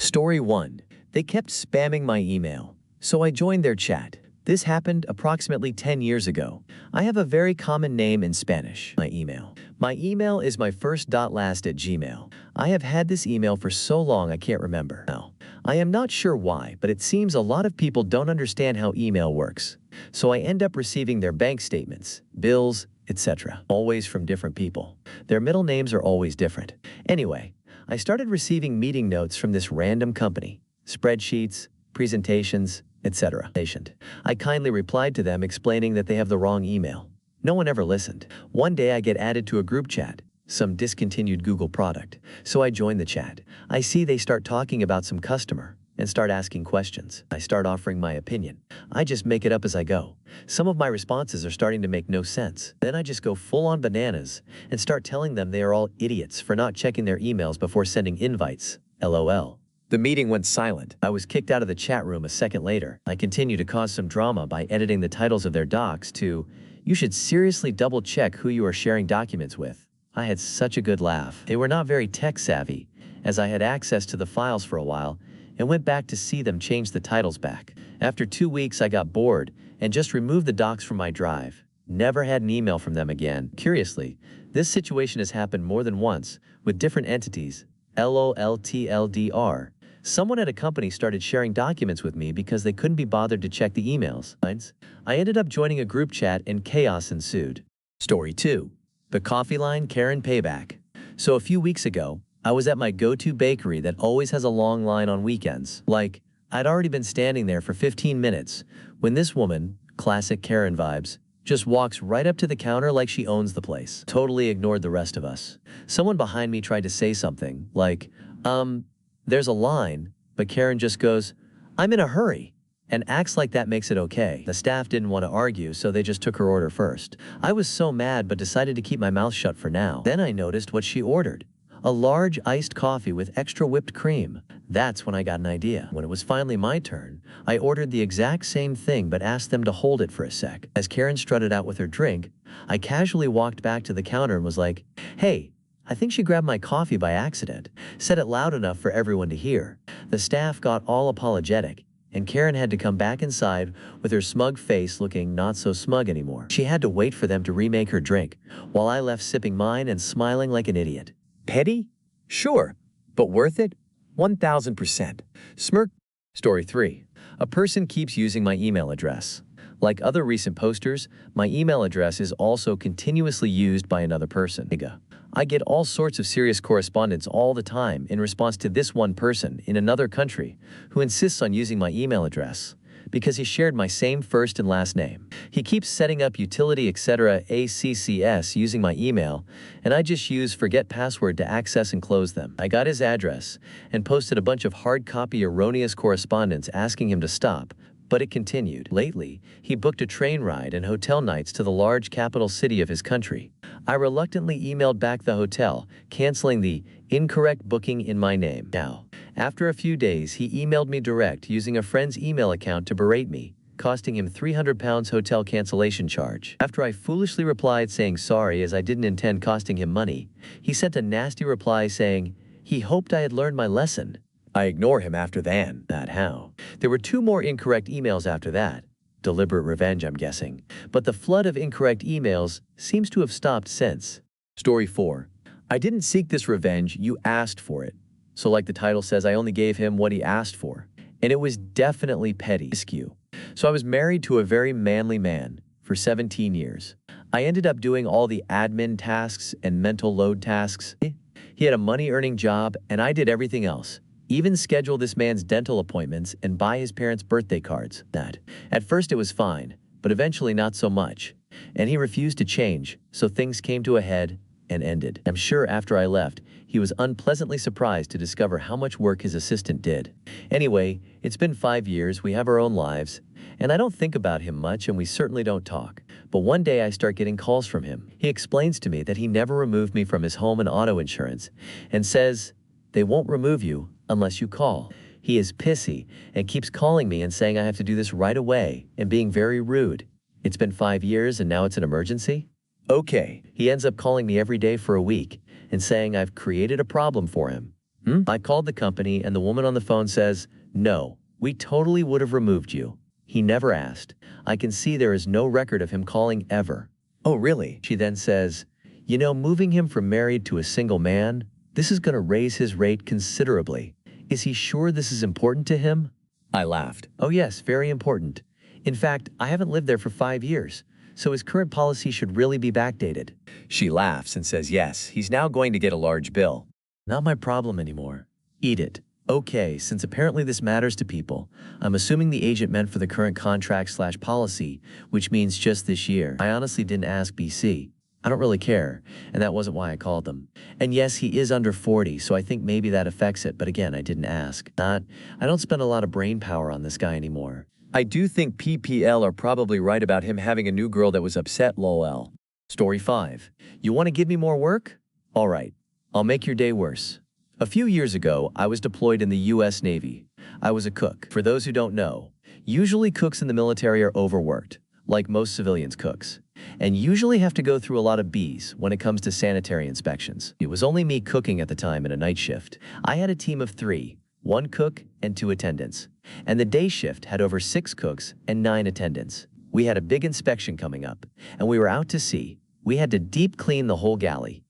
Story 1. They kept spamming my email, so I joined their chat. This happened approximately 10 years ago. I have a very common name in Spanish, my email. My email is my first dot last at Gmail. I have had this email for so long I can't remember. Now, I am not sure why, but it seems a lot of people don't understand how email works. So I end up receiving their bank statements, bills, etc. Always from different people. Their middle names are always different. Anyway, I started receiving meeting notes from this random company, spreadsheets, presentations, etc. I kindly replied to them explaining that they have the wrong email. No one ever listened. One day I get added to a group chat, some discontinued Google product. So I join the chat. I see they start talking about some customer and start asking questions. I start offering my opinion. I just make it up as I go. Some of my responses are starting to make no sense. Then I just go full on bananas and start telling them they are all idiots for not checking their emails before sending invites. LOL. The meeting went silent. I was kicked out of the chat room a second later. I continue to cause some drama by editing the titles of their docs to, "You should seriously double check who you are sharing documents with." I had such a good laugh. They were not very tech savvy, as I had access to the files for a while, and went back to see them change the titles back. After 2 weeks I got bored and just removed the docs from my drive. Never had an email from them again. Curiously, this situation has happened more than once with different entities. LOLTLDR. Someone at a company started sharing documents with me because they couldn't be bothered to check the emails. I ended up joining a group chat and chaos ensued. Story 2. The coffee line Karen payback. So a few weeks ago, I was at my go-to bakery that always has a long line on weekends. I'd already been standing there for 15 minutes when this woman, classic Karen vibes, just walks right up to the counter like she owns the place. Totally ignored the rest of us. Someone behind me tried to say something like, there's a line, but Karen just goes, "I'm in a hurry," and acts like that makes it okay. The staff didn't want to argue, so they just took her order first. I was so mad but decided to keep my mouth shut for now. Then I noticed what she ordered. A large iced coffee with extra whipped cream. That's when I got an idea. When it was finally my turn, I ordered the exact same thing but asked them to hold it for a sec. As Karen strutted out with her drink, I casually walked back to the counter and was like, "Hey, I think she grabbed my coffee by accident," said it loud enough for everyone to hear. The staff got all apologetic, and Karen had to come back inside with her smug face looking not so smug anymore. She had to wait for them to remake her drink, while I left sipping mine and smiling like an idiot. Petty? Sure, but worth it? 1000%. Smirk. Story 3. A person keeps using my email address. Like other recent posters, my email address is also continuously used by another person. I get all sorts of serious correspondence all the time in response to this one person in another country who insists on using my email address because he shared my same first and last name. He keeps setting up utility etc. ACCS using my email, and I just use forget password to access and close them. I got his address and posted a bunch of hard copy erroneous correspondence asking him to stop, but it continued. Lately, he booked a train ride and hotel nights to the large capital city of his country. I reluctantly emailed back the hotel, canceling the incorrect booking in my name. Now, after a few days, he emailed me direct using a friend's email account to berate me, costing him £300 hotel cancellation charge. After I foolishly replied saying sorry as I didn't intend costing him money, he sent a nasty reply saying he hoped I had learned my lesson. I ignore him after that. How? There were 2 more incorrect emails after that. Deliberate revenge, I'm guessing. But the flood of incorrect emails seems to have stopped since. Story 4. I didn't seek this revenge, you asked for it. So like the title says, I only gave him what he asked for. And it was definitely petty. So I was married to a very manly man for 17 years. I ended up doing all the admin tasks and mental load tasks. He had a money-earning job, and I did everything else. Even schedule this man's dental appointments and buy his parents' birthday cards. At first it was fine, but eventually not so much. And he refused to change, so things came to a head and ended. I'm sure after I left, he was unpleasantly surprised to discover how much work his assistant did. Anyway, it's been 5 years, we have our own lives, and I don't think about him much and we certainly don't talk. But one day I start getting calls from him. He explains to me that he never removed me from his home and auto insurance and says, "They won't remove you unless you call." He is pissy and keeps calling me and saying I have to do this right away and being very rude. It's been 5 years and now it's an emergency? Okay. He ends up calling me every day for a week and saying I've created a problem for him I called the company and the woman on the phone says, "No, we totally would have removed you. He never asked. I can see there is no record of him calling ever." "Oh, really?" She then says, "You know, moving him from married to a single man, this is going to raise his rate considerably. Is he sure this is important to him?" I laughed. "Oh yes, very important. In fact, I haven't lived there for 5 years, so his current policy should really be backdated." She laughs and says, "Yes, he's now going to get a large bill." Not my problem anymore. Eat it. Okay, since apparently this matters to people, I'm assuming the agent meant for the current contract/policy, which means just this year. I honestly didn't ask BC. I don't really care, and that wasn't why I called them. And yes, he is under 40, so I think maybe that affects it, but again, I didn't ask. I don't spend a lot of brain power on this guy anymore. I do think PPL are probably right about him having a new girl that was upset, lol. Story 5. You want to give me more work? All right. I'll make your day worse. A few years ago, I was deployed in the US Navy. I was a cook. For those who don't know, usually cooks in the military are overworked, like most civilians cooks, and usually have to go through a lot of B's when it comes to sanitary inspections. It was only me cooking at the time in a night shift. I had a team of 3, 1 cook and 2 attendants, and the day shift had over 6 cooks and 9 attendants. We had a big inspection coming up, and we were out to sea. We had to deep clean the whole galley.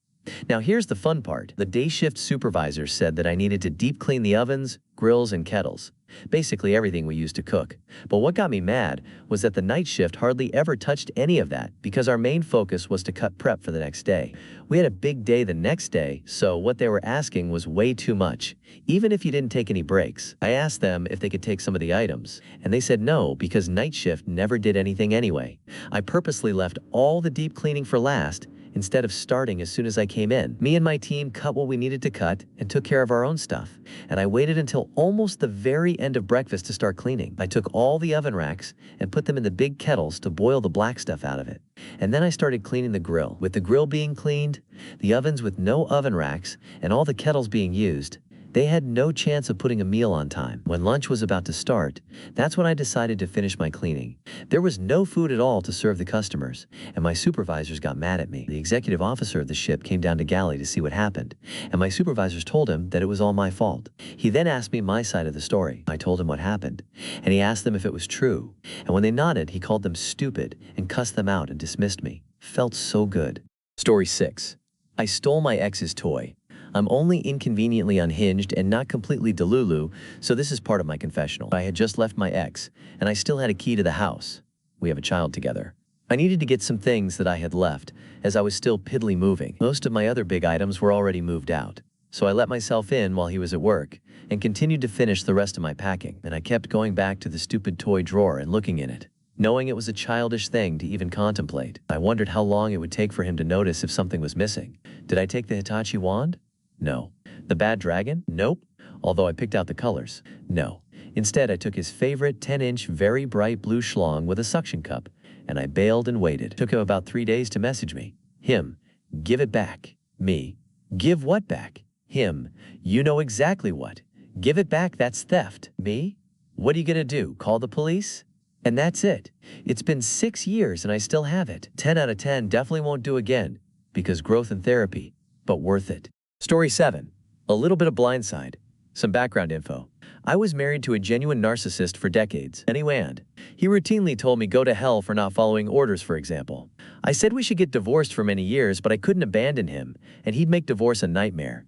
Now here's the fun part. The day shift supervisor said that I needed to deep clean the ovens, grills, and kettles. Basically everything we used to cook. But what got me mad was that the night shift hardly ever touched any of that because our main focus was to cut prep for the next day. We had a big day the next day, so what they were asking was way too much, even if you didn't take any breaks. I asked them if they could take some of the items, and they said no because night shift never did anything anyway. I purposely left all the deep cleaning for last, instead of starting as soon as I came in. Me and my team cut what we needed to cut and took care of our own stuff. And I waited until almost the very end of breakfast to start cleaning. I took all the oven racks and put them in the big kettles to boil the black stuff out of it. And then I started cleaning the grill. With the grill being cleaned, the ovens with no oven racks, and all the kettles being used, they had no chance of putting a meal on time. When lunch was about to start, that's when I decided to finish my cleaning. There was no food at all to serve the customers, and my supervisors got mad at me. The executive officer of the ship came down to galley to see what happened, and my supervisors told him that it was all my fault. He then asked me my side of the story. I told him what happened, and he asked them if it was true. And when they nodded, he called them stupid and cussed them out and dismissed me. Felt so good. Story 6. I stole my ex's toy. I'm only inconveniently unhinged and not completely delulu, so this is part of my confessional. I had just left my ex, and I still had a key to the house. We have a child together. I needed to get some things that I had left, as I was still piddly moving. Most of my other big items were already moved out, so I let myself in while he was at work, and continued to finish the rest of my packing. And I kept going back to the stupid toy drawer and looking in it, knowing it was a childish thing to even contemplate. I wondered how long it would take for him to notice if something was missing. Did I take the Hitachi wand? No. The bad dragon? Nope. Although I picked out the colors. No. Instead, I took his favorite 10-inch very bright blue schlong with a suction cup, and I bailed and waited. It took him about 3 days to message me. Him. Give it back. Me. Give what back? Him. You know exactly what. Give it back, that's theft. Me? What are you gonna do, call the police? And that's it. It's been 6 years and I still have it. 10 out of 10 definitely won't do again, because growth and therapy, but worth it. Story 7. A little bit of blindside. Some background info. I was married to a genuine narcissist for decades. Anyway, and he routinely told me go to hell for not following orders, for example. I said we should get divorced for many years, but I couldn't abandon him, and he'd make divorce a nightmare.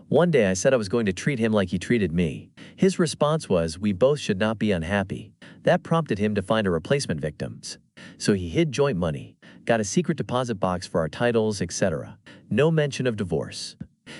One day I said I was going to treat him like he treated me. His response was, we both should not be unhappy. That prompted him to find a replacement victim. So he hid joint money, got a secret deposit box for our titles, etc. No mention of divorce.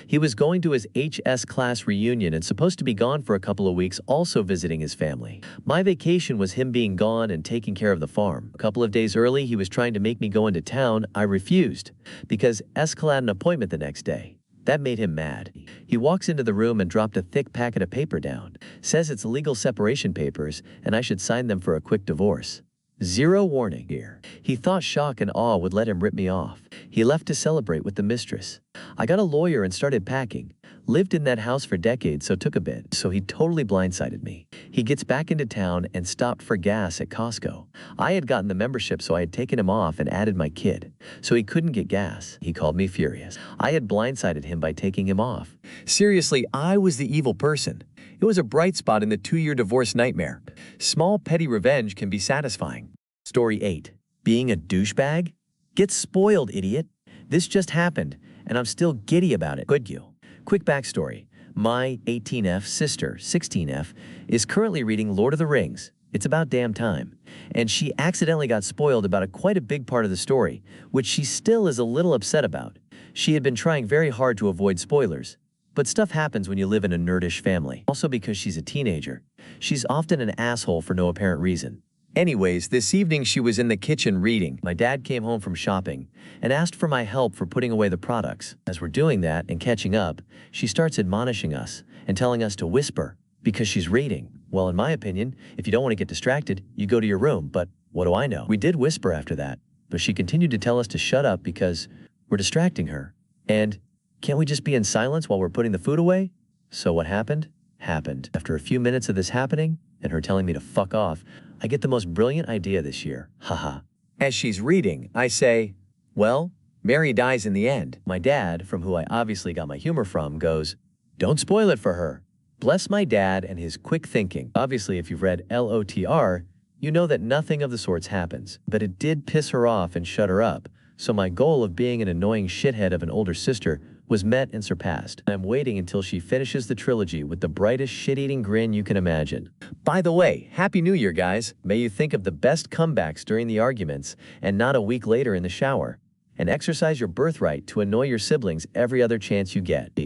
He was going to his HS class reunion and supposed to be gone for a couple of weeks, also visiting his family. My vacation was him being gone and taking care of the farm. A couple of days early, he was trying to make me go into town. I refused, because Escal had an appointment the next day. That made him mad. He walks into the room and dropped a thick packet of paper down. Says it's legal separation papers and I should sign them for a quick divorce. Zero warning here. He thought shock and awe would let him rip me off. He left to celebrate with the mistress. I got a lawyer and started packing. Lived in that house for decades, so took a bit. So he totally blindsided me. He gets back into town and stopped for gas at Costco. I had gotten the membership, so I had taken him off and added my kid, so he couldn't get gas. He called me furious. I had blindsided him by taking him off. Seriously, I was the evil person. It was a bright spot in the 2-year divorce nightmare. Small petty revenge can be satisfying. Story 8. Being a douchebag? Get spoiled, idiot. This just happened, and I'm still giddy about it. Could you? Quick backstory. My 18F sister, 16F, is currently reading Lord of the Rings. It's about damn time. And she accidentally got spoiled about quite a big part of the story, which she still is a little upset about. She had been trying very hard to avoid spoilers. But stuff happens when you live in a nerdish family. Also because she's a teenager. She's often an asshole for no apparent reason. Anyways, this evening she was in the kitchen reading. My dad came home from shopping and asked for my help for putting away the products. As we're doing that and catching up, she starts admonishing us and telling us to whisper because she's reading. Well, in my opinion, if you don't want to get distracted, you go to your room, but what do I know? We did whisper after that, but she continued to tell us to shut up because we're distracting her. And can't we just be in silence while we're putting the food away? So what happened? Happened. After a few minutes of this happening and her telling me to fuck off, I get the most brilliant idea this year. Haha. As she's reading, I say, well, Mary dies in the end. My dad, from who I obviously got my humor from, goes, don't spoil it for her. Bless my dad and his quick thinking. Obviously, if you've read LOTR, you know that nothing of the sorts happens. But it did piss her off and shut her up. So my goal of being an annoying shithead of an older sister was met and surpassed. I'm waiting until she finishes the trilogy with the brightest shit-eating grin you can imagine. By the way, Happy New Year, guys. May you think of the best comebacks during the arguments and not a week later in the shower. And exercise your birthright to annoy your siblings every other chance you get.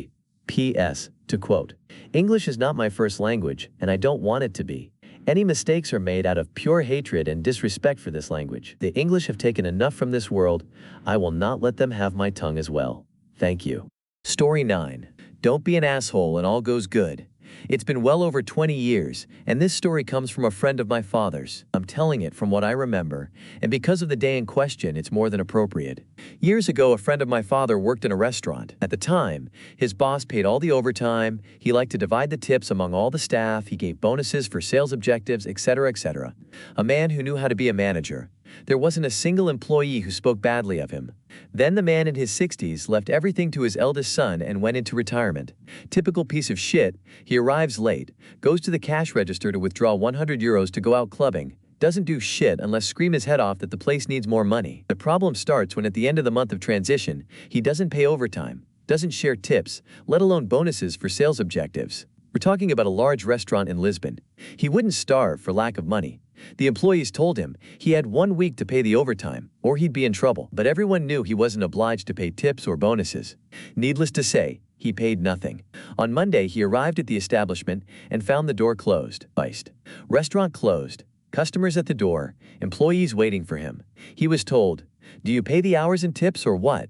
P.S. To quote, English is not my first language, and I don't want it to be. Any mistakes are made out of pure hatred and disrespect for this language. The English have taken enough from this world. I will not let them have my tongue as well. Thank you. Story 9. Don't be an asshole and all goes good. It's been well over 20 years, and this story comes from a friend of my father's. I'm telling it from what I remember, and because of the day in question, it's more than appropriate. Years ago, a friend of my father worked in a restaurant. At the time, his boss paid all the overtime, he liked to divide the tips among all the staff, he gave bonuses for sales objectives, etc., etc. A man who knew how to be a manager. There wasn't a single employee who spoke badly of him. Then the man in his 60s left everything to his eldest son and went into retirement. Typical piece of shit, he arrives late, goes to the cash register to withdraw 100 euros to go out clubbing, doesn't do shit unless scream his head off that the place needs more money. The problem starts when at the end of the month of transition, he doesn't pay overtime, doesn't share tips, let alone bonuses for sales objectives. We're talking about a large restaurant in Lisbon. He wouldn't starve for lack of money. The employees told him he had 1 week to pay the overtime, or he'd be in trouble. But everyone knew he wasn't obliged to pay tips or bonuses. Needless to say, he paid nothing. On Monday, he arrived at the establishment and found the door closed. Iced. Restaurant closed. Customers at the door. Employees waiting for him. He was told, "Do you pay the hours and tips or what?"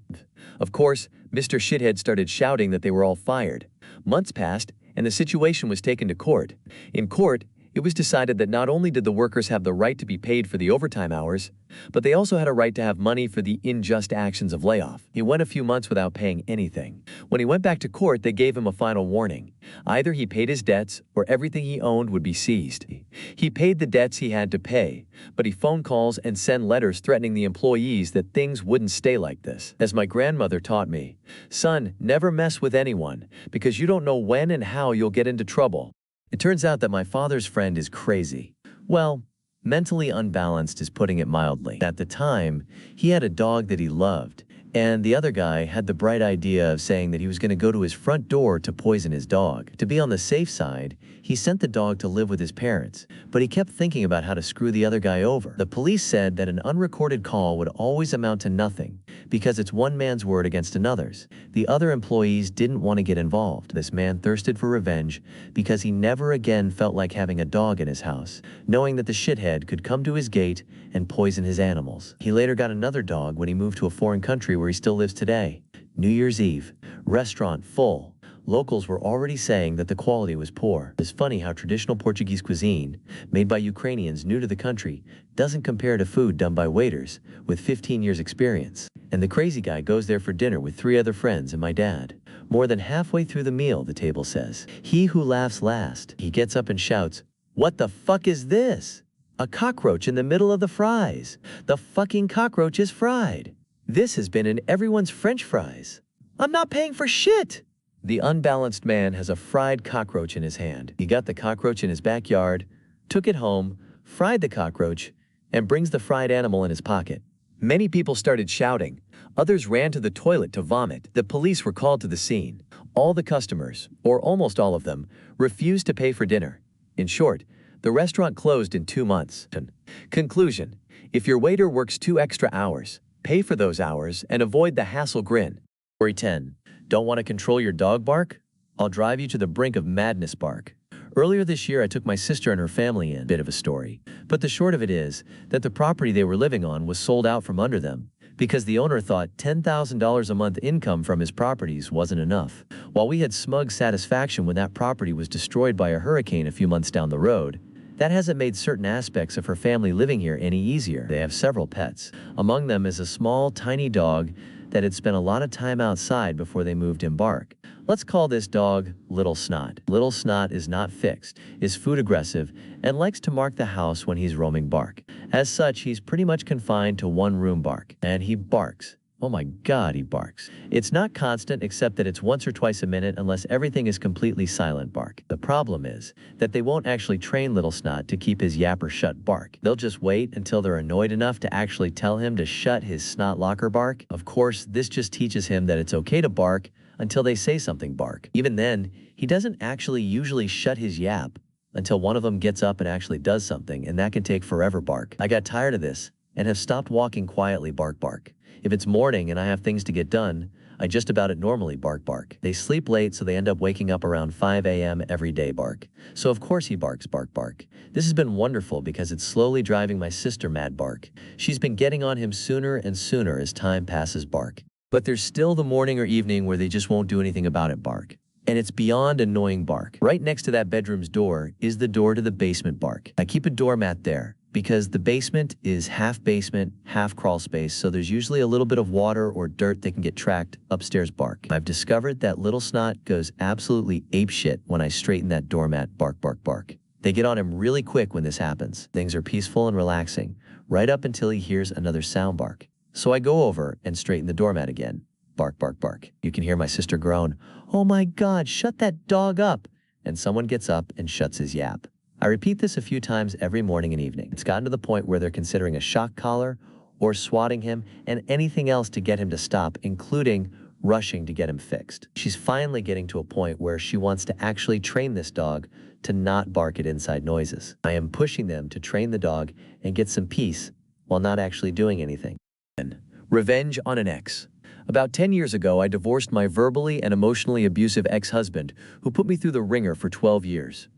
Of course, Mr. Shithead started shouting that they were all fired. Months passed, and the situation was taken to court. In court, it was decided that not only did the workers have the right to be paid for the overtime hours, but they also had a right to have money for the unjust actions of layoff. He went a few months without paying anything. When he went back to court, they gave him a final warning. Either he paid his debts or everything he owned would be seized. He paid the debts he had to pay, but he phone calls and sent letters threatening the employees that things wouldn't stay like this. As my grandmother taught me, son, never mess with anyone because you don't know when and how you'll get into trouble. It turns out that my father's friend is crazy. Well, mentally unbalanced is putting it mildly. At the time, he had a dog that he loved, and the other guy had the bright idea of saying that he was going to go to his front door to poison his dog. To be on the safe side, he sent the dog to live with his parents, but he kept thinking about how to screw the other guy over. The police said that an unrecorded call would always amount to nothing because it's one man's word against another's. The other employees didn't want to get involved. This man thirsted for revenge because he never again felt like having a dog in his house, knowing that the shithead could come to his gate and poison his animals. He later got another dog when he moved to a foreign country where he still lives today. New Year's Eve, restaurant full. Locals were already saying that the quality was poor. It's funny how traditional Portuguese cuisine, made by Ukrainians new to the country, doesn't compare to food done by waiters with 15 years experience. And the crazy guy goes there for dinner with 3 other friends and my dad. More than halfway through the meal, the table says, "He who laughs last." He gets up and shouts, What the fuck is this? A cockroach in the middle of the fries. The fucking cockroach is fried. This has been in everyone's French fries. I'm not paying for shit. The unbalanced man has a fried cockroach in his hand. He got the cockroach in his backyard, took it home, fried the cockroach, and brings the fried animal in his pocket. Many people started shouting. Others ran to the toilet to vomit. The police were called to the scene. All the customers, or almost all of them, refused to pay for dinner. In short, the restaurant closed in 2 months. Conclusion: if your waiter works 2 extra hours, pay for those hours and avoid the hassle grin. Story 10. Don't want to control your dog bark? I'll drive you to the brink of madness bark. Earlier this year, I took my sister and her family in. Bit of a story. But the short of it is that the property they were living on was sold out from under them because the owner thought $10,000 a month income from his properties wasn't enough. While we had smug satisfaction when that property was destroyed by a hurricane a few months down the road, that hasn't made certain aspects of her family living here any easier. They have several pets. Among them is a small, tiny dog that had spent a lot of time outside before they moved in Bark. Let's call this dog Little Snot. Little Snot is not fixed, is food aggressive, and likes to mark the house when he's roaming Bark. As such, he's pretty much confined to one room Bark, and he barks. Oh my God, he barks. It's not constant except that it's once or twice a minute unless everything is completely silent bark. The problem is that they won't actually train Little Snot to keep his yapper shut bark. They'll just wait until they're annoyed enough to actually tell him to shut his snot locker bark. Of course, this just teaches him that it's okay to bark until they say something bark. Even then, he doesn't actually usually shut his yap until one of them gets up and actually does something, and that can take forever bark. I got tired of this and have stopped walking quietly bark bark. If it's morning and I have things to get done, I just about normally bark bark. They sleep late, so they end up waking up around 5 a.m. every day bark. So of course he barks bark bark. This has been wonderful because it's slowly driving my sister mad bark. She's been getting on him sooner and sooner as time passes bark. But there's still the morning or evening where they just won't do anything about it bark. And it's beyond annoying bark. Right next to that bedroom's door is the door to the basement bark. I keep a doormat there because the basement is half basement, half crawl space, so there's usually a little bit of water or dirt that can get tracked upstairs bark. I've discovered that Little Snot goes absolutely apeshit when I straighten that doormat bark bark bark. They get on him really quick when this happens. Things are peaceful and relaxing, right up until he hears another sound bark. So I go over and straighten the doormat again. Bark bark bark. You can hear my sister groan, "Oh my God, shut that dog up!" And someone gets up and shuts his yap. I repeat this a few times every morning and evening. It's gotten to the point where they're considering a shock collar or swatting him and anything else to get him to stop, including rushing to get him fixed. She's finally getting to a point where she wants to actually train this dog to not bark at inside noises. I am pushing them to train the dog and get some peace while not actually doing anything. Revenge on an ex. About 10 years ago, I divorced my verbally and emotionally abusive ex-husband, who put me through the ringer for 12 years.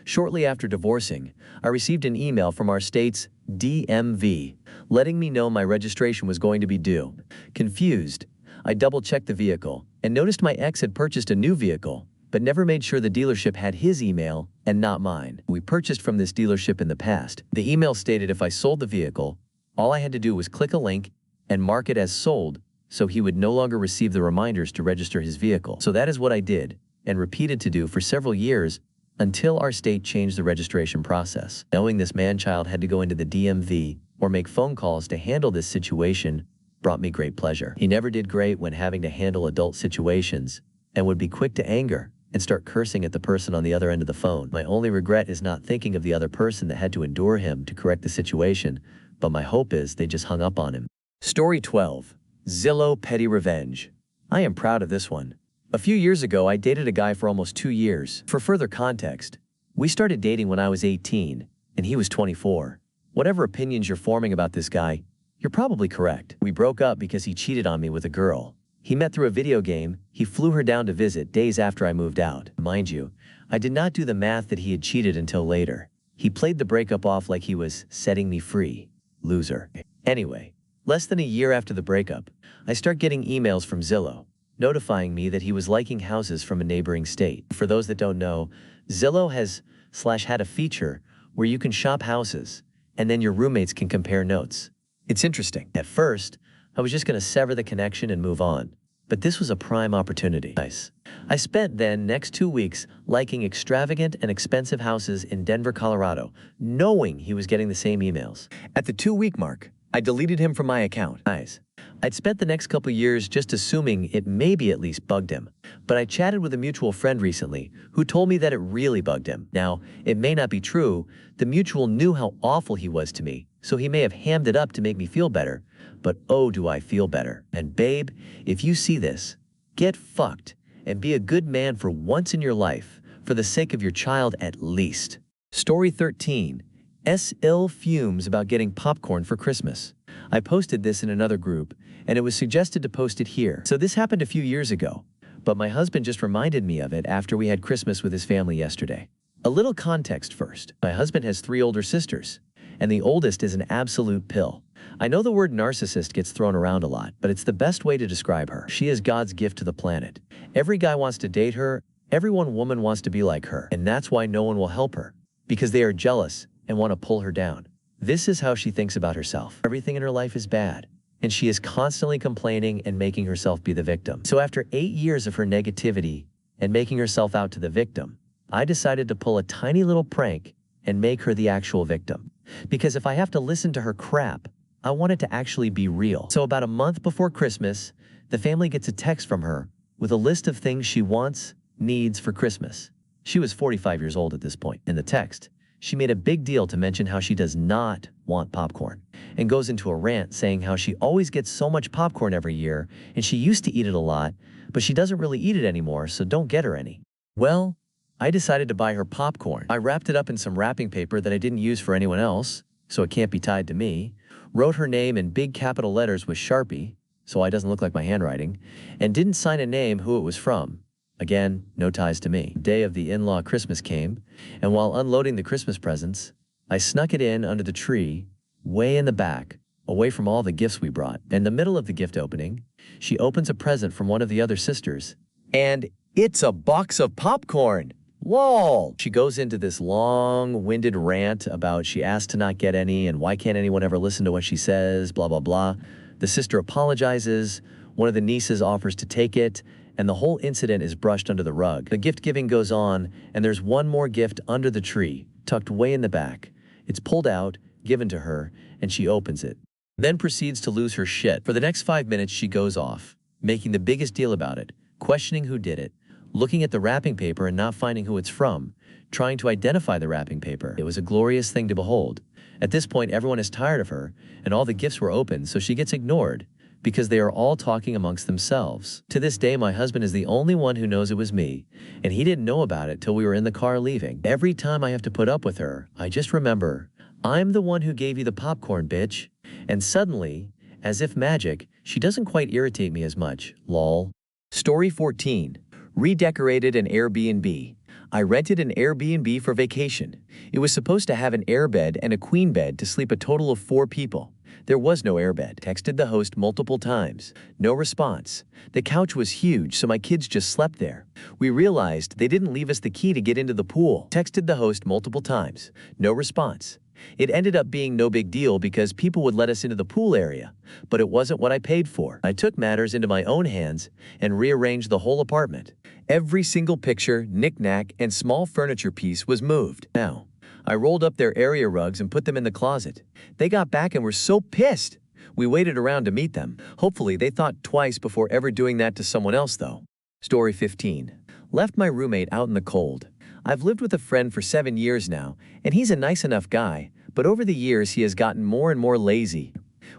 Shortly after divorcing, I received an email from our state's DMV, letting me know my registration was going to be due. Confused, I double-checked the vehicle and noticed my ex had purchased a new vehicle, but never made sure the dealership had his email and not mine. We purchased from this dealership in the past. The email stated if I sold the vehicle, all I had to do was click a link and mark it as sold, so he would no longer receive the reminders to register his vehicle. So that is what I did and repeated to do for several years until our state changed the registration process. Knowing this man-child had to go into the DMV or make phone calls to handle this situation brought me great pleasure. He never did great when having to handle adult situations and would be quick to anger and start cursing at the person on the other end of the phone. My only regret is not thinking of the other person that had to endure him to correct the situation, but my hope is they just hung up on him. Story 12. Zillow Petty Revenge. I am proud of this one. A few years ago, I dated a guy for almost 2 years. For further context, we started dating when I was 18, and he was 24. Whatever opinions you're forming about this guy, you're probably correct. We broke up because he cheated on me with a girl. He met through a video game. He flew her down to visit days after I moved out. Mind you, I did not do the math that he had cheated until later. He played the breakup off like he was setting me free. Loser. Anyway, less than a year after the breakup, I start getting emails from Zillow, notifying me that he was liking houses from a neighboring state. For those that don't know, Zillow had a feature where you can shop houses, and then your roommates can compare notes. It's interesting. At first, I was just going to sever the connection and move on. But this was a prime opportunity. Nice. I spent then next 2 weeks liking extravagant and expensive houses in Denver, Colorado, knowing he was getting the same emails. At the 2 week mark, I deleted him from my account. Nice. I'd spent the next couple years just assuming it maybe at least bugged him, but I chatted with a mutual friend recently who told me that it really bugged him. Now, it may not be true, the mutual knew how awful he was to me, so he may have hammed it up to make me feel better, but oh do I feel better. And babe, if you see this, get fucked and be a good man for once in your life, for the sake of your child at least. Story 13. S. ill fumes about getting popcorn for Christmas. I posted this in another group, and it was suggested to post it here. So this happened a few years ago, but my husband just reminded me of it after we had Christmas with his family yesterday. A little context first. My husband has 3 older sisters, and the oldest is an absolute pill. I know the word narcissist gets thrown around a lot, but it's the best way to describe her. She is God's gift to the planet. Every guy wants to date her, every woman wants to be like her, and that's why no one will help her, because they are jealous and want to pull her down. This is how she thinks about herself. Everything in her life is bad, and she is constantly complaining and making herself be the victim. So after 8 years of her negativity and making herself out to the victim, I decided to pull a tiny little prank and make her the actual victim. Because if I have to listen to her crap, I want it to actually be real. So about a month before Christmas, the family gets a text from her with a list of things she wants, needs for Christmas. She was 45 years old at this point. In the text, she made a big deal to mention how she does not want popcorn, and goes into a rant saying how she always gets so much popcorn every year and she used to eat it a lot, but she doesn't really eat it anymore, so don't get her any. Well, I decided to buy her popcorn. I wrapped it up in some wrapping paper that I didn't use for anyone else, so it can't be tied to me, wrote her name in big capital letters with Sharpie, so it doesn't look like my handwriting, and didn't sign a name who it was from. Again, no ties to me. The day of the in-law Christmas came, and while unloading the Christmas presents, I snuck it in under the tree, way in the back, away from all the gifts we brought. In the middle of the gift opening, she opens a present from one of the other sisters, and it's a box of popcorn! Whoa! She goes into this long-winded rant about she asked to not get any and why can't anyone ever listen to what she says, blah, blah, blah. The sister apologizes, one of the nieces offers to take it, and the whole incident is brushed under the rug. The gift giving goes on, and there's one more gift under the tree, tucked way in the back. It's pulled out, given to her, and she opens it. Then proceeds to lose her shit. For the next 5 minutes, she goes off, making the biggest deal about it, questioning who did it, looking at the wrapping paper and not finding who it's from, trying to identify the wrapping paper. It was a glorious thing to behold. At this point, everyone is tired of her, and all the gifts were opened, so she gets ignored, because they are all talking amongst themselves. To this day, my husband is the only one who knows it was me, and he didn't know about it till we were in the car leaving. Every time I have to put up with her, I just remember, I'm the one who gave you the popcorn, bitch. And suddenly, as if magic, she doesn't quite irritate me as much, lol. Story 14. Redecorated an Airbnb. I rented an Airbnb for vacation. It was supposed to have an airbed and a queen bed to sleep a total of 4 people. There was no airbed. Texted the host multiple times. No response. The couch was huge, so my kids just slept there. We realized they didn't leave us the key to get into the pool. Texted the host multiple times. No response. It ended up being no big deal because people would let us into the pool area, but it wasn't what I paid for. I took matters into my own hands and rearranged the whole apartment. Every single picture, knick-knack, and small furniture piece was moved. Now, I rolled up their area rugs and put them in the closet. They got back and were so pissed. We waited around to meet them. Hopefully, they thought twice before ever doing that to someone else, though. Story 15. Left my roommate out in the cold. I've lived with a friend for 7 years now, and he's a nice enough guy, but over the years he has gotten more and more lazy.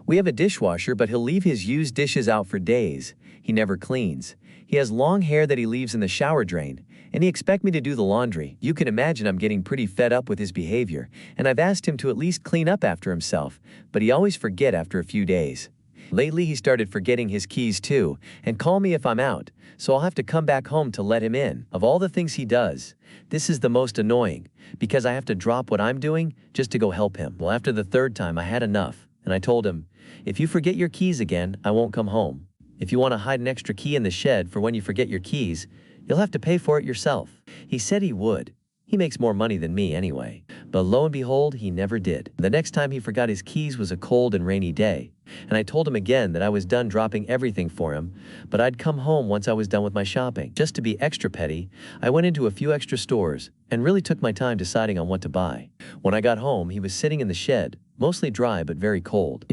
We have a dishwasher, but he'll leave his used dishes out for days. He never cleans. He has long hair that he leaves in the shower drain, and he expects me to do the laundry. You can imagine I'm getting pretty fed up with his behavior, and I've asked him to at least clean up after himself, but he always forgets after a few days. Lately he started forgetting his keys too, and call me if I'm out, so I'll have to come back home to let him in. Of all the things he does, this is the most annoying, because I have to drop what I'm doing just to go help him. Well, after the 3rd time I had enough, and I told him, if you forget your keys again, I won't come home. If you want to hide an extra key in the shed for when you forget your keys, you'll have to pay for it yourself. He said he would. He makes more money than me anyway. But lo and behold, he never did. The next time he forgot his keys was a cold and rainy day, and I told him again that I was done dropping everything for him, but I'd come home once I was done with my shopping. Just to be extra petty, I went into a few extra stores and really took my time deciding on what to buy. When I got home, he was sitting in the shed, mostly dry but very cold.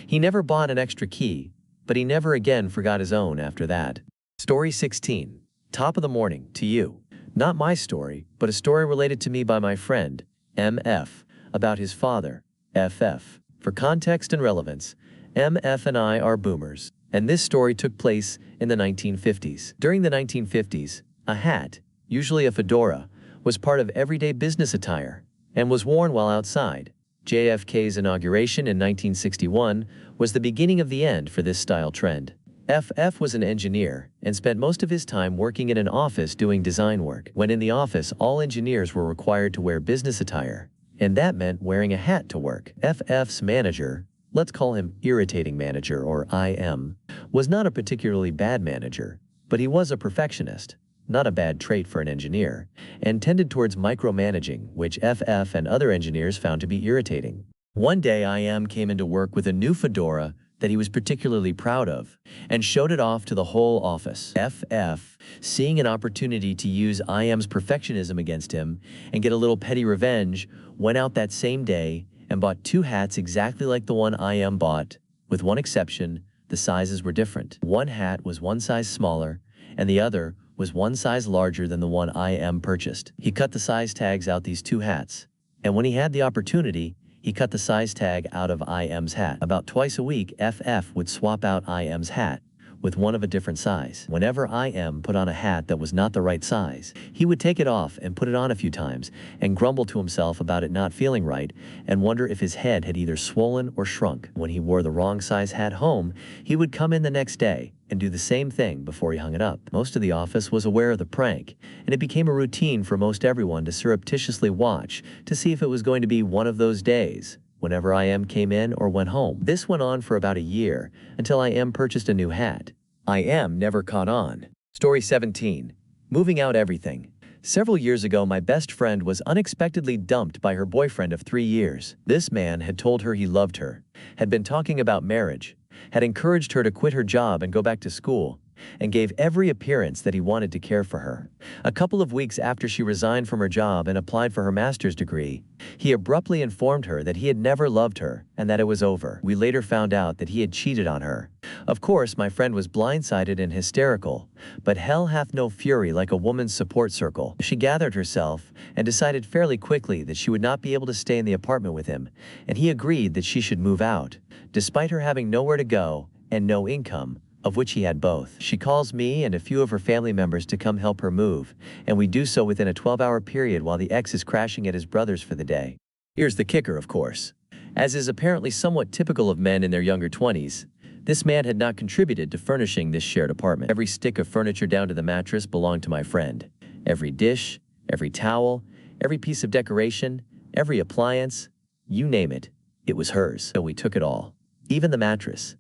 He never bought an extra key, but he never again forgot his own after that. Story 16. Top of the morning to you. Not my story, but a story related to me by my friend, MF, about his father, FF. For context and relevance, MF and I are boomers, and this story took place in the 1950s. During the 1950s, a hat, usually a fedora, was part of everyday business attire and was worn while outside. JFK's inauguration in 1961 was the beginning of the end for this style trend. FF was an engineer and spent most of his time working in an office doing design work. When in the office, all engineers were required to wear business attire, and that meant wearing a hat to work. FF's manager, let's call him irritating manager or IM, was not a particularly bad manager, but he was a perfectionist, not a bad trait for an engineer, and tended towards micromanaging, which FF and other engineers found to be irritating. One day IM came into work with a new fedora that he was particularly proud of, and showed it off to the whole office. FF, seeing an opportunity to use IM's perfectionism against him and get a little petty revenge, went out that same day and bought 2 hats exactly like the one IM bought. With one exception, the sizes were different. One hat was 1 size smaller, and the other was 1 size larger than the one IM purchased. He cut the size tags out these 2 hats, and when he had the opportunity, he cut the size tag out of IM's hat. About twice a week, FF would swap out IM's hat with one of a different size. Whenever IM put on a hat that was not the right size, he would take it off and put it on a few times and grumble to himself about it not feeling right and wonder if his head had either swollen or shrunk. When he wore the wrong size hat home, he would come in the next day and do the same thing before he hung it up. Most of the office was aware of the prank, and it became a routine for most everyone to surreptitiously watch to see if it was going to be one of those days whenever IM came in or went home. This went on for about a year until IM purchased a new hat. IM never caught on. Story 17. Moving out everything. Several years ago, my best friend was unexpectedly dumped by her boyfriend of 3 years. This man had told her he loved her, had been talking about marriage, had encouraged her to quit her job and go back to school, and gave every appearance that he wanted to care for her. A couple of weeks after she resigned from her job and applied for her master's degree, he abruptly informed her that he had never loved her and that it was over. We later found out that he had cheated on her. Of course, my friend was blindsided and hysterical, but hell hath no fury like a woman's support circle. She gathered herself and decided fairly quickly that she would not be able to stay in the apartment with him, and he agreed that she should move out, despite her having nowhere to go and no income, of which he had both. She calls me and a few of her family members to come help her move, and we do so within a 12-hour period while the ex is crashing at his brother's for the day. Here's the kicker, of course. As is apparently somewhat typical of men in their younger 20s, this man had not contributed to furnishing this shared apartment. Every stick of furniture down to the mattress belonged to my friend. Every dish, every towel, every piece of decoration, every appliance, you name it, it was hers. So we took it all. Even the mattress.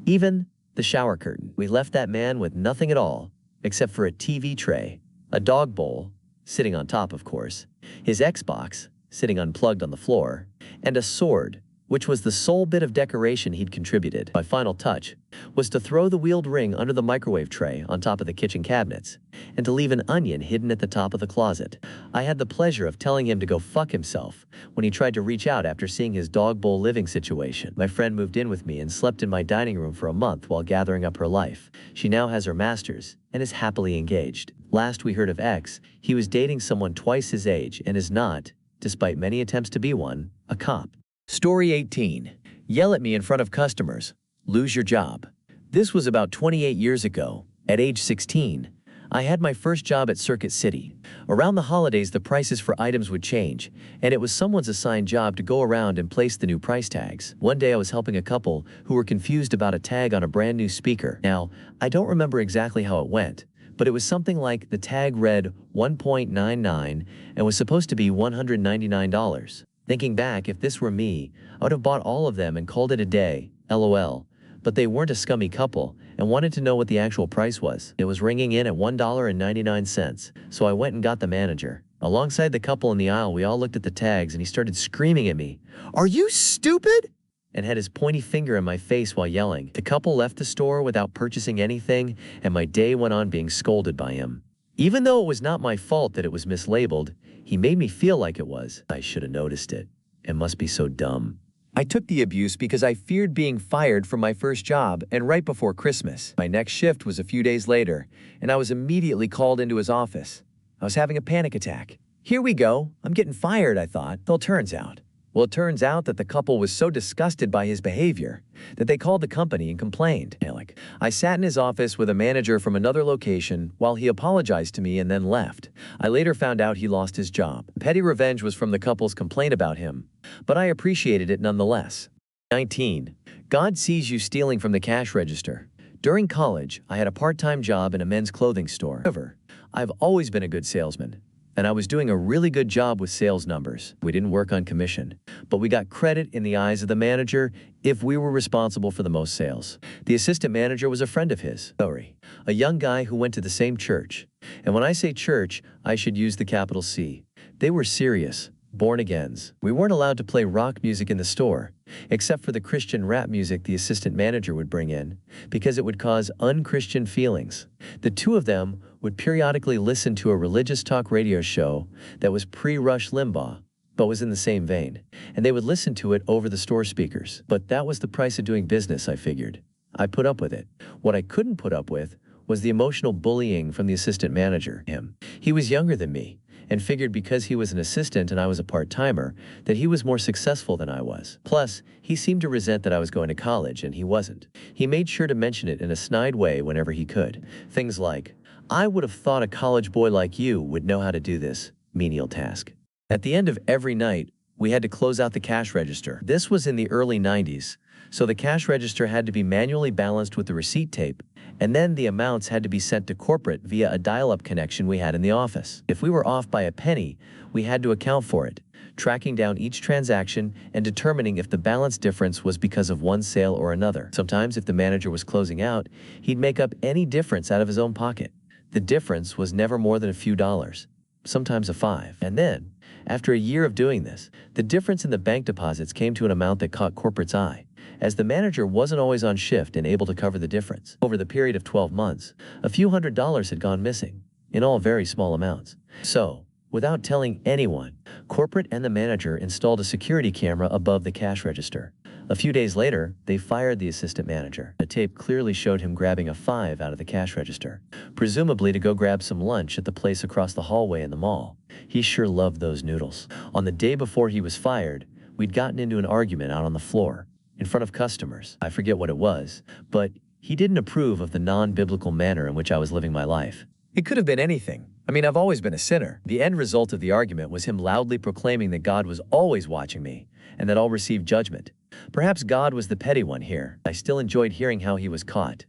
Even the shower curtain. We left that man with nothing at all, except for a TV tray, a dog bowl, sitting on top of course, his Xbox, sitting unplugged on the floor, and a sword, which was the sole bit of decoration he'd contributed. My final touch was to throw the wheeled ring under the microwave tray on top of the kitchen cabinets, and to leave an onion hidden at the top of the closet. I had the pleasure of telling him to go fuck himself when he tried to reach out after seeing his dog bowl living situation. My friend moved in with me and slept in my dining room for a month while gathering up her life. She now has her master's and is happily engaged. Last we heard of X, he was dating someone twice his age and is not, despite many attempts to be one, a cop. Story 18. Yell at me in front of customers. Lose your job. This was about 28 years ago. At age 16, I had my first job at Circuit City. Around the holidays, the prices for items would change, and it was someone's assigned job to go around and place the new price tags. One day I was helping a couple who were confused about a tag on a brand new speaker. Now, I don't remember exactly how it went, but it was something like the tag read 1.99 and was supposed to be $199. Thinking back, if this were me, I would have bought all of them and called it a day, LOL. But they weren't a scummy couple and wanted to know what the actual price was. It was ringing in at $1.99, so I went and got the manager. Alongside the couple in the aisle, we all looked at the tags and he started screaming at me, "Are you stupid?" and had his pointy finger in my face while yelling. The couple left the store without purchasing anything, and my day went on being scolded by him. Even though it was not my fault that it was mislabeled, he made me feel like it was. I should have noticed it. It must be so dumb. I took the abuse because I feared being fired from my first job and right before Christmas. My next shift was a few days later, and I was immediately called into his office. I was having a panic attack. Here we go. I'm getting fired, I thought. Well, it turns out that the couple was so disgusted by his behavior that they called the company and complained. I sat in his office with a manager from another location while he apologized to me and then left. I later found out he lost his job. Petty revenge was from the couple's complaint about him, but I appreciated it nonetheless. 19. God sees you stealing from the cash register. During college, I had a part-time job in a men's clothing store. However, I've always been a good salesman, and I was doing a really good job with sales numbers. We didn't work on commission, but we got credit in the eyes of the manager if we were responsible for the most sales. The assistant manager was a friend of his, a young guy who went to the same church. And when I say church, I should use the capital C. They were serious, born-agains. We weren't allowed to play rock music in the store, except for the Christian rap music the assistant manager would bring in, because it would cause unchristian feelings. The two of them would periodically listen to a religious talk radio show that was pre-Rush Limbaugh, but was in the same vein, and they would listen to it over the store speakers. But that was the price of doing business, I figured. I put up with it. What I couldn't put up with was the emotional bullying from the assistant manager. He was younger than me, and figured because he was an assistant and I was a part-timer, that he was more successful than I was. Plus, he seemed to resent that I was going to college and he wasn't. He made sure to mention it in a snide way whenever he could. Things like, "I would have thought a college boy like you would know how to do this menial task." At the end of every night, we had to close out the cash register. This was in the early 90s, so the cash register had to be manually balanced with the receipt tape, and then the amounts had to be sent to corporate via a dial-up connection we had in the office. If we were off by a penny, we had to account for it, tracking down each transaction and determining if the balance difference was because of one sale or another. Sometimes, if the manager was closing out, he'd make up any difference out of his own pocket. The difference was never more than a few dollars, sometimes a $5. And then, after a year of doing this, the difference in the bank deposits came to an amount that caught corporate's eye, as the manager wasn't always on shift and able to cover the difference. Over the period of 12 months, a few $100s had gone missing, in all very small amounts. So, without telling anyone, corporate and the manager installed a security camera above the cash register. A few days later, they fired the assistant manager. The tape clearly showed him grabbing a $5 out of the cash register, presumably to go grab some lunch at the place across the hallway in the mall. He sure loved those noodles. On the day before he was fired, we'd gotten into an argument out on the floor, in front of customers. I forget what it was, but he didn't approve of the non-biblical manner in which I was living my life. It could have been anything. I've always been a sinner. The end result of the argument was him loudly proclaiming that God was always watching me, and that all received judgment. Perhaps God was the petty one here. I still enjoyed hearing how he was caught.